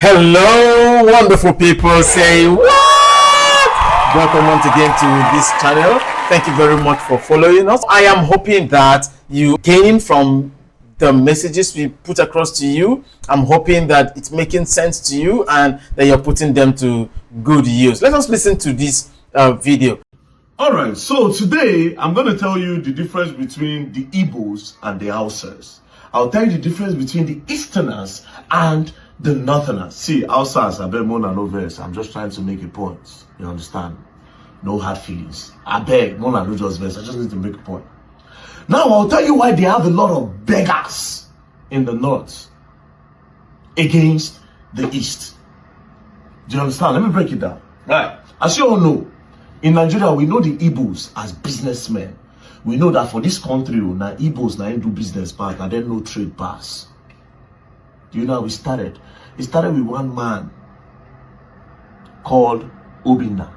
Hello, wonderful people. Say what? Welcome once again to this channel. Thank you very much for following us. I am hoping that you gain from the messages we put across to you. I'm hoping that it's making sense to you and that you're putting them to good use. Let us listen to this video. All right, so today I'm going to tell you the difference between the Igbos and the Hausas. I'll tell you the difference between the Easterners and the Northerners. See, Hausas, I beg more than no verse. I'm just trying to make a point. You understand? No hard feelings. I beg more than no just verse. I just need to make a point. Now I'll tell you why they have a lot of beggars in the North against the East. Do you understand? Let me break it down. Right. As you all know, in Nigeria, we know the Igbos as businessmen. We know that for this country, now Igbos now do business pass, now they no trade pass. Do you know how we started? It started with one man called Obinna.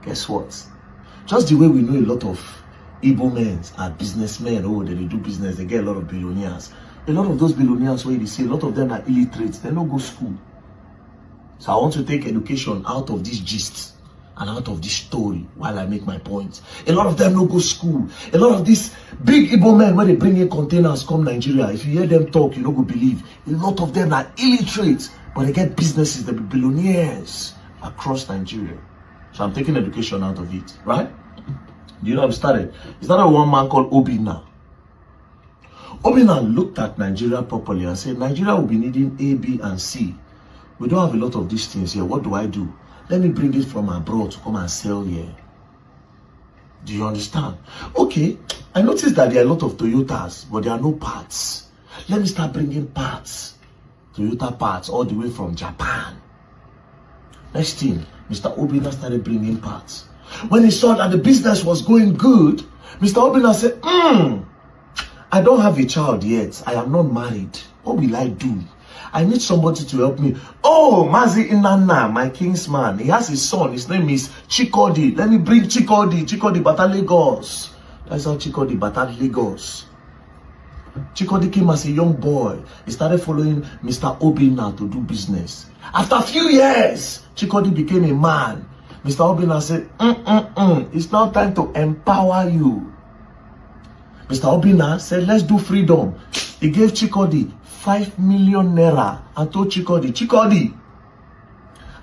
Guess what? Just the way we know a lot of Igbo men are businessmen, they do business, they get a lot of billionaires. A lot of those billionaires, where they say a lot of them are illiterate, they don't go school. So I want to take education out of this gist and out of this story while I make my point. A lot of them no go school. A lot of these big Igbo men, when they bring in containers come Nigeria, if you hear them talk, you don't go believe. A lot of them are illiterate, but they get businesses, they be billionaires across Nigeria. So I'm taking education out of it, right? Do you know how it started? It started with one man called Obinna. Obinna looked at Nigeria properly and said, Nigeria will be needing A, B, and C. We don't have a lot of these things here. What do I do? Let me bring it from abroad to come and sell here. Do you understand? Okay, I noticed that there are a lot of Toyotas, but there are no parts. Let me start bringing parts. Toyota parts all the way from Japan. Next thing, Mr. Obinna started bringing parts. When he saw that the business was going good, Mr. Obinna said, I don't have a child yet. I am not married. What will I do? I need somebody to help me. Oh, Mazi Inanna, my kingsman. He has his son. His name is Chikodi. Let me bring Chikodi. Chikodi Bata Lagos. That's how Chikodi Bata Lagos. Chikodi came as a young boy. He started following Mr. Obinna to do business. After a few years, Chikodi became a man. Mr. Obinna said, it's now time to empower you. Mr. Obinna said, let's do freedom. He gave Chikodi 5 million naira and told Chikodi,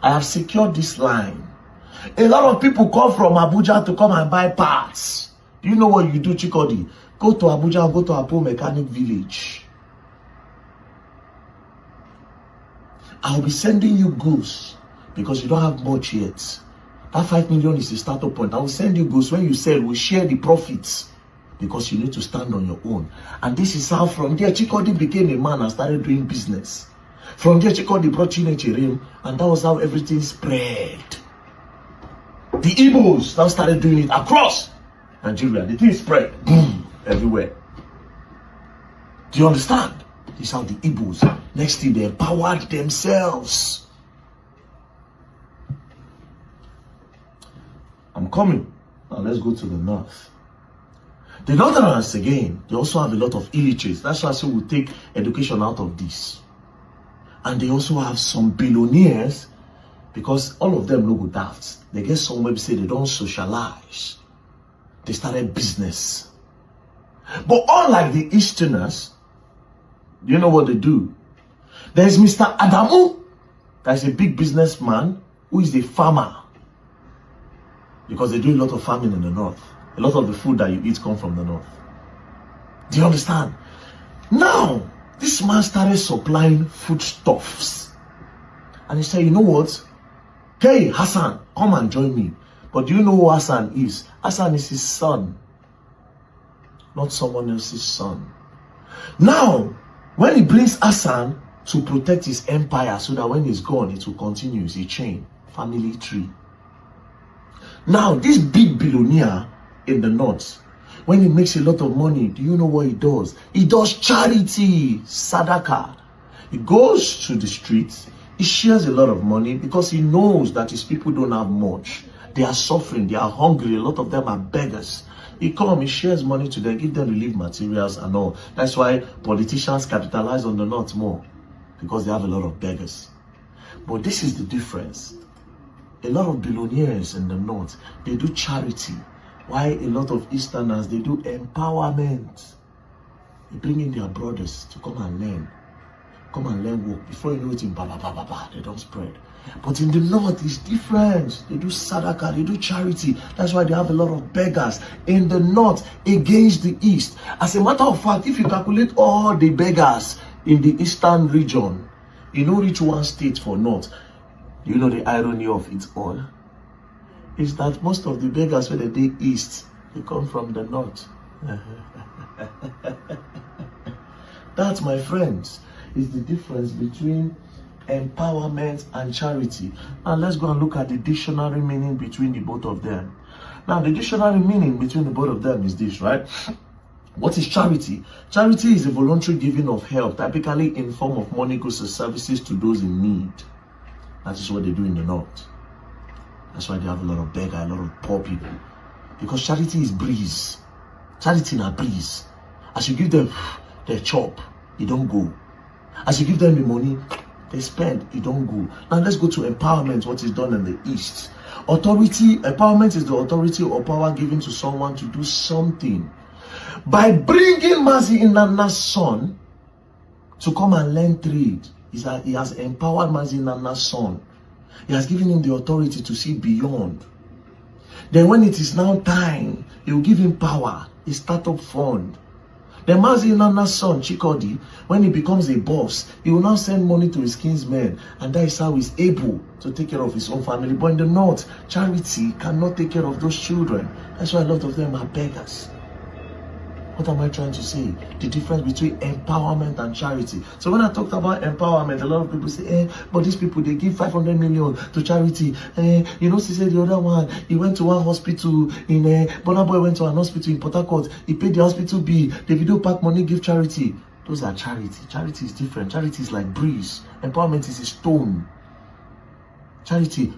I have secured this line. A lot of people come from Abuja to come and buy parts. Do you know what you do, Chikodi? Go to Abuja, go to Apo Mechanic Village. I'll be sending you goods because you don't have much yet. That 5 million is the starting point. I will send you goods. When you sell, we'll share the profits. Because you need to stand on your own. And this is how from there Chikodi became a man and started doing business. From there Chikodi brought Chinecherim, and that was how everything spread. The Igbos now started doing it across Nigeria. The thing spread, boom, everywhere. Do you understand? This is how the Igbos, next thing, they empowered themselves. I'm coming. Now let's go to the north. The Northerners, again, they also have a lot of illiterates. That's why I say we'll take education out of this. And they also have some billionaires, because all of them no go daft. They get somewhere to say they don't socialize. They started business. But unlike the Easterners, do you know what they do? There's Mr. Adamu, that's a big businessman, who is a farmer. Because they do a lot of farming in the north. A lot of the food that you eat come from the north. Do you understand? Now, this man started supplying foodstuffs. And he said, you know what? Hey, Hassan, come and join me. But do you know who Hassan is? Hassan is his son. Not someone else's son. Now, when he brings Hassan to protect his empire so that when he's gone, it will continue. It's a chain, family tree. Now, this big billionaire in the north, when he makes a lot of money, do you know what he does? He does charity, sadaka. He goes to the streets, he shares a lot of money because he knows that his people don't have much. They are suffering, they are hungry, a lot of them are beggars. He comes, he shares money to them, give them relief materials and all. That's why politicians capitalize on the north more. because they have a lot of beggars. But this is the difference. A lot of billionaires in the north, they do charity, while a lot of Easterners, they do empowerment. They bring in their brothers to come and learn work. Before you know it, they don't spread. But in the north, it's different. They do sadaka, they do charity. That's why they have a lot of beggars in the north against the east. As a matter of fact, if you calculate all the beggars in the eastern region, you know reach one state for north. You know the irony of it all is that most of the beggars when they east, they come from the north. That, my friends, is the difference between empowerment and charity. Now let's go and look at the dictionary meaning between the both of them. Now the dictionary meaning between the both of them is this, right? What is charity? Charity is a voluntary giving of help, typically in form of money, goods, or services to those in need. That is what they do in the north. That's why they have a lot of beggars, a lot of poor people. Because charity is breeze. Charity na breeze. As you give them their chop, it don't go. As you give them the money, they spend, it don't go. Now let's go to empowerment, what is done in the east. Authority, empowerment is the authority or power given to someone to do something. By bringing Mazi Nana's son to come and learn trade, he has empowered Mazi Nana's son. He has given him the authority to see beyond. Then when it is now time, he will give him power, a startup fund. Then Mazi Nana's son, Chikodi, when he becomes a boss, he will now send money to his kinsmen, and that is how he's able to take care of his own family. But in the north, charity cannot take care of those children. That's why a lot of them are beggars. What am I trying to say? The difference between empowerment and charity. So when I talked about empowerment, a lot of people say, but these people, they give 500 million to charity. You know, she said the other one, he went to one hospital in, Burna Boy went to an hospital in Port Harcourt. He paid the hospital bill. The video pack money, give charity. Those are charity. Charity is different. Charity is like breeze. Empowerment is a stone. Charity,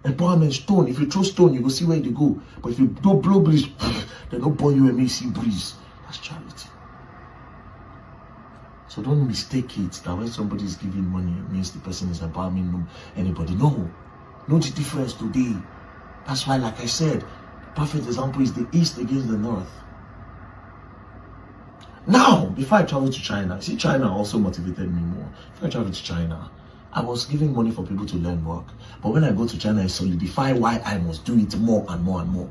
empowerment, stone. If you throw stone, you go see where they go. But if you don't blow breeze, they don't burn you and make see breeze. That's charity. So don't mistake it that when somebody is giving money, it means the person is empowering anybody. No. Know the difference today. That's why, like I said, the perfect example is the East against the North. Now, before I traveled to China, see, China also motivated me more. Before I traveled to China, I was giving money for people to learn work. But when I go to China, I solidify why I must do it more and more and more.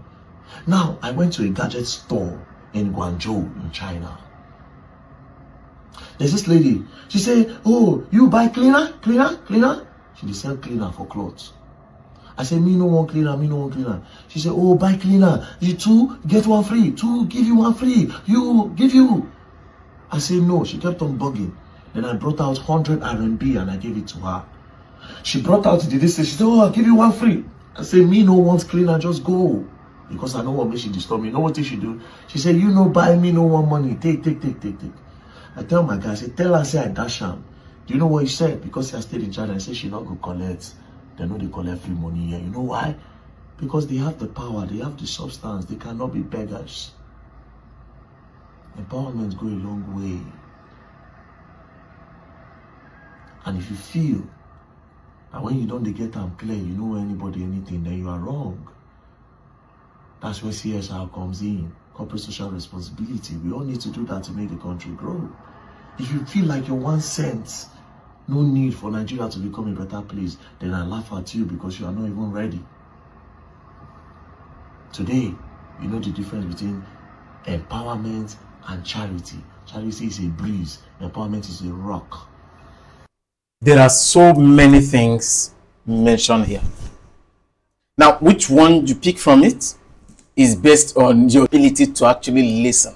Now, I went to a gadget store in Guangzhou in China. There's this lady. She said, oh, you buy cleaner? She sell cleaner for clothes. I said, me no want cleaner. She said, oh, buy cleaner. You two, get one free. Two, give you one free. You, give you. I said, no. She kept on bugging. Then I brought out 100 RMB and I gave it to her. She brought out the list. She said, oh, I'll give you one free. I said, me no want cleaner, just go. Because I know what makes she disturb me. You know what she do? She said, you no buy me, no want money. Take. I tell my guy, I said, tell her, say I dash him. Do you know what he said? Because I stayed in China, I said she not go collect. They know they collect free money here. You know why? Because they have the power, they have the substance. They cannot be beggars. Empowerment go a long way. And if you feel that when you don't get them clear, you know anybody, anything, then you are wrong. That's where CSR comes in. Corporate social responsibility. We all need to do that to make the country grow. If you feel like you're 1 cent, no need for Nigeria to become a better place, then I laugh at you because you are not even ready. Today, you know the difference between empowerment and charity. Charity is a breeze. Empowerment is a rock. There are so many things mentioned here. Now, which one you pick from it is based on your ability to actually listen.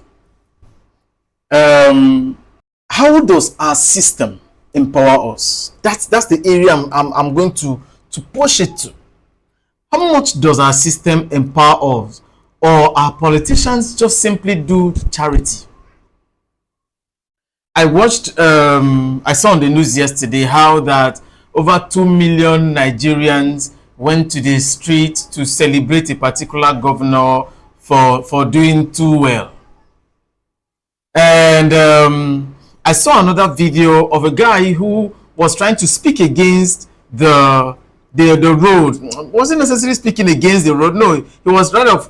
How does our system empower us? That's the area I'm going to push it to. How much does our system empower us, or our politicians just simply do charity? I watched, I saw on the news yesterday how that over 2 million Nigerians went to the street to celebrate a particular governor for doing too well. And I saw another video of a guy who was trying to speak against the road. Wasn't necessarily speaking against the road. No, he was rather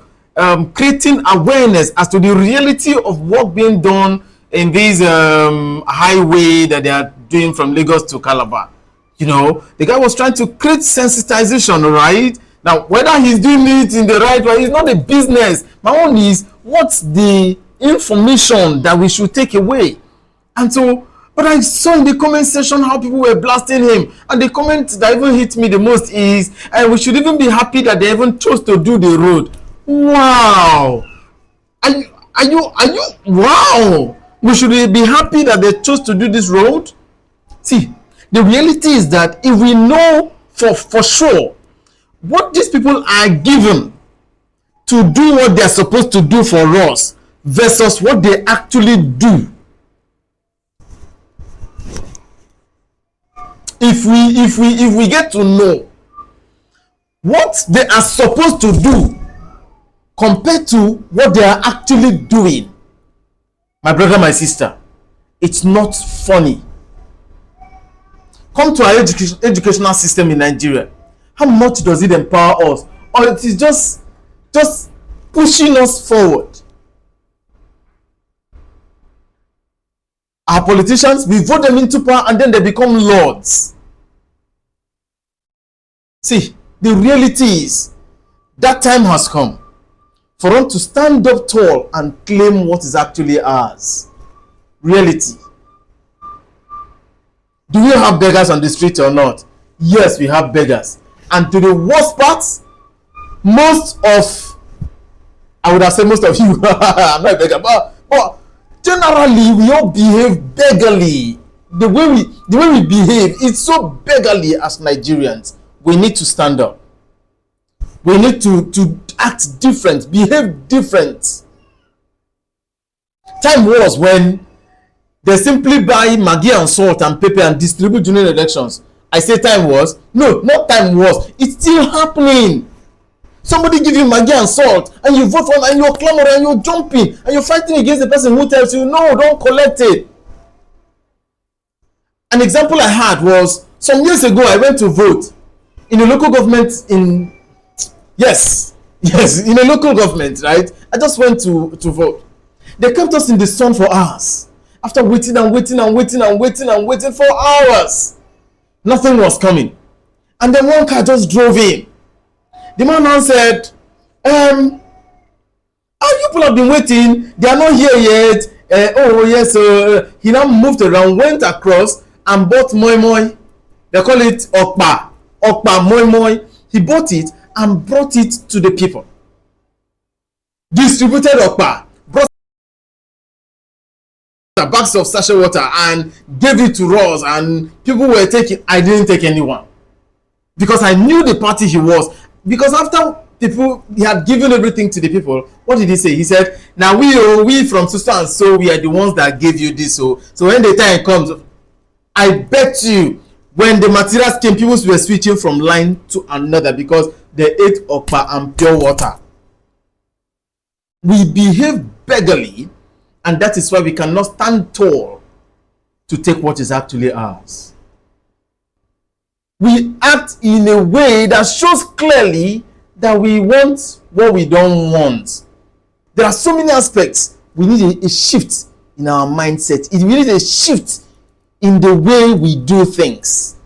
creating awareness as to the reality of work being done in this highway that they are doing from Lagos to Calabar. You know, the guy was trying to create sensitization, right? Now, whether he's doing it in the right way, it's not a business. My own is, what's the information that we should take away? And so, but I saw in the comment section how people were blasting him, and the comment that even hit me the most is, and we should even be happy that they even chose to do the road. Wow! Are you? Wow! We should be happy that they chose to do this road. See, the reality is that if we know for sure what these people are given to do what they are supposed to do for us versus what they actually do, if we get to know what they are supposed to do compared to what they are actually doing, my brother, my sister, it's not funny. Come to our educational system in Nigeria. How much does it empower us? Or it is just pushing us forward? Our politicians, we vote them into power and then they become lords. See, the reality is that time has come for them to stand up tall and claim what is actually ours. Reality. Do we have beggars on the street or not? Yes, we have beggars. And to the worst part, I would have said most of you, I'm not a beggar, but generally we all behave beggarly. The way we behave, it's so beggarly as Nigerians. We need to stand up. We need to act different, behave different. Time was when they simply buy Maggi and salt and pepper and distribute during elections. I say time was. No, not time was. It's still happening. Somebody give you Maggi and salt and you vote for them and you're clamoring and you're jumping and you're fighting against the person who tells you, no, don't collect it. An example I had was some years ago I went to vote in a local government in... Yes, in a local government, right? I just went to vote. They kept us in the sun for hours. After waiting for hours, nothing was coming. And then one car just drove in. The man now said, you people have been waiting. They are not here yet. Oh, yes. He now moved around, went across and bought moi moi. They call it okpa. Okpa moi moi. He bought it and brought it to the people. Distributed okpa. Bags of sachet water and gave it to us, and people were taking. I didn't take anyone because I knew the party he was. Because after he had given everything to the people, what did he say? He said, now we from so and so, we are the ones that gave you this. So when the time comes, I bet you when the materials came, people were switching from line to another because they ate okpa and pure water. We behave beggarly. And that is why we cannot stand tall to take what is actually ours. We act in a way that shows clearly that we want what we don't want. There are so many aspects. We need a shift in our mindset. We need a shift in the way we do things.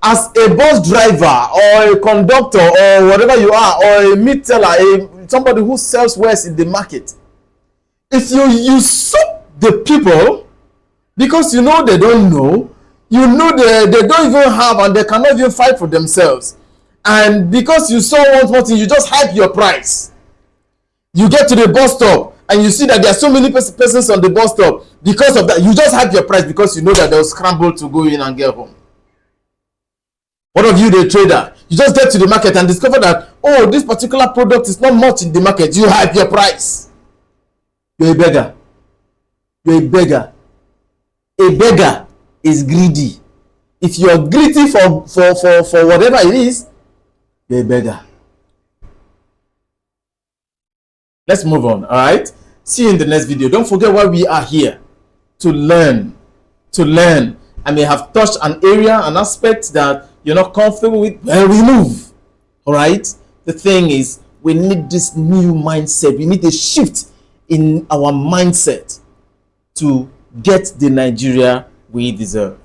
As a bus driver or a conductor or whatever you are, or a meat seller, somebody who sells wares in the market, if you usurp the people because you know they don't know, you know they don't even have and they cannot even fight for themselves, and because you saw one thing, you just hype your price. You get to the bus stop and you see that there are so many persons on the bus stop. Because of that, you just hype your price because you know that they'll scramble to go in and get home. One of you, the trader, you just get to the market and discover that, oh, this particular product is not much in the market. You hype your price. You're a beggar. You're a beggar. A beggar is greedy. If you're greedy for whatever it is, you're a beggar. Let's move on. All right. See you in the next video. Don't forget why we are here. to learn. To learn. I may have touched an area, an aspect that you're not comfortable with. Well, we move. All right. The thing is, we need this new mindset. We need a shift in our mindset to get the Nigeria we deserve.